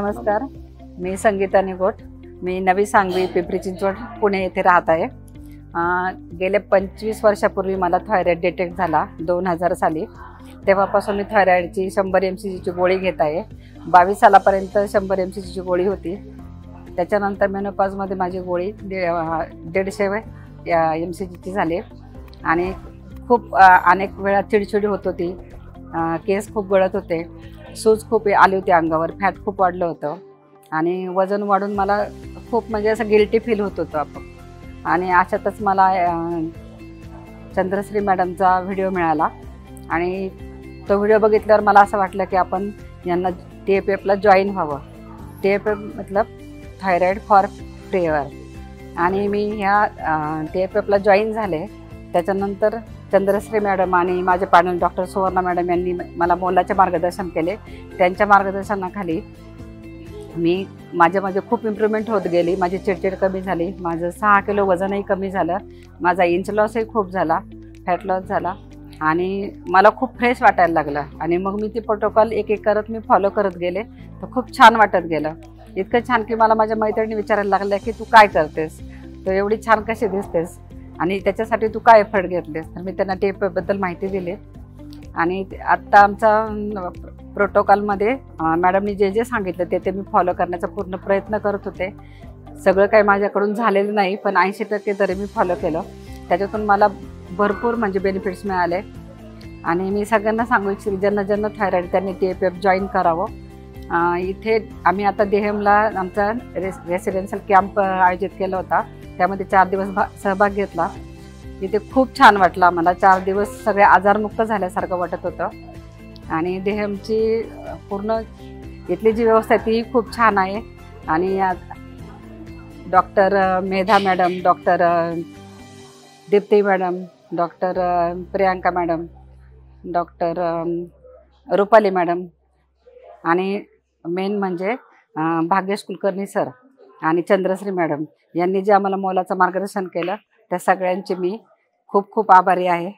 नमस्कार, मी संगीता निगोट. मी नवी सांगवी, पिंपरी चिंचवड, पुणे येथे राहत आहे. गेले 25 वर्षापूर्वी मला थायरॉइड डिटेक्ट झाला 2000 साली. तेव्हापासून मी थायरॉइडची 100 mcgची गोळी घेत आहे. 22 सालापर्यंत 100 mcgची गोळी होती. त्याच्यानंतर मेनोपॉजमध्ये माझी गोळी 150 mcgची झाली आणि खूप अनेक वेळा चिडचिड होत होती. केस खूप गळत होते, सूज खूप आली होती अंगावर, फॅट खूप वाढलं होतं आणि वजन वाढून मला खूप म्हणजे असं गिल्टी फील होत होतं आपण. आणि अशातच मला चंद्रश्री मॅडमचा व्हिडिओ मिळाला आणि तो व्हिडिओ बघितल्यावर मला असं वाटलं की आपण यांना TFFला जॉईन व्हावं. TFF मतलब थायरॉइड फॉर प्रेवर. आणि मी ह्या TFFला जॉईन झाले. त्याच्यानंतर चंद्रश्री मॅडम आणि माझे पॅनल डॉक्टर सुवर्णा मॅडम यांनी मला मोलाचे मार्गदर्शन केले. त्यांच्या मार्गदर्शनाखाली माझ्यामध्ये खूप इम्प्रूव्हमेंट होत गेली. माझी चिडचिड कमी झाली, माझं 6 किलो वजनही कमी झालं, माझा इंच लॉसही खूप झाला, फॅट लॉस झाला आणि मला खूप फ्रेश वाटायला लागलं. आणि मग मी ते प्रोटोकॉल एक एक करत मी फॉलो करत गेले, तर खूप छान वाटत गेलं. इतकं छान की मला माझ्या मैत्रिणी विचारायला लागल्या की तू काय करतेस, तू एवढी छान कशी दिसतेस आणि त्याच्यासाठी तू काय एफर्ट घेतलेस. तर मी त्यांना TFFबद्दल माहिती दिली आणि आत्ता आमचा प्रोटोकॉलमध्ये मॅडमनी जे जे सांगितलं ते मी फॉलो करण्याचा पूर्ण प्रयत्न करत होते. सगळं काही माझ्याकडून झालेलं नाही, पण 80% तरी मी फॉलो केलं. त्याच्यातून मला भरपूर म्हणजे बेनिफिट्स मिळाले आणि मी सगळ्यांना सांगू इच्छिते ज्यांना थायरॉइड त्यांनी TFF जॉईन करावं. इथे आम्ही आता देहमला आमचा रेसिडेन्शियल कॅम्प आयोजित केला होता. त्यामध्ये 4 दिवस सहभाग घेतला. इथे खूप छान वाटलं आम्हाला. 4 दिवस सगळे आजारमुक्त झाल्यासारखं वाटत होतं आणि देहमची पूर्ण इथली जी व्यवस्था आहे ती खूप छान आहे. आणि doctor Medha madam, doctor Deepti madam, doctor Priyanka madam, doctor Rupali madam आणि मेन म्हणजे भाग्येश कुलकर्णी सर आणि चंद्रश्री मॅडम यांनी जे आम्हाला मोलाचं मार्गदर्शन केलं त्या सगळ्यांचे मी खूप खूप आभारी आहे.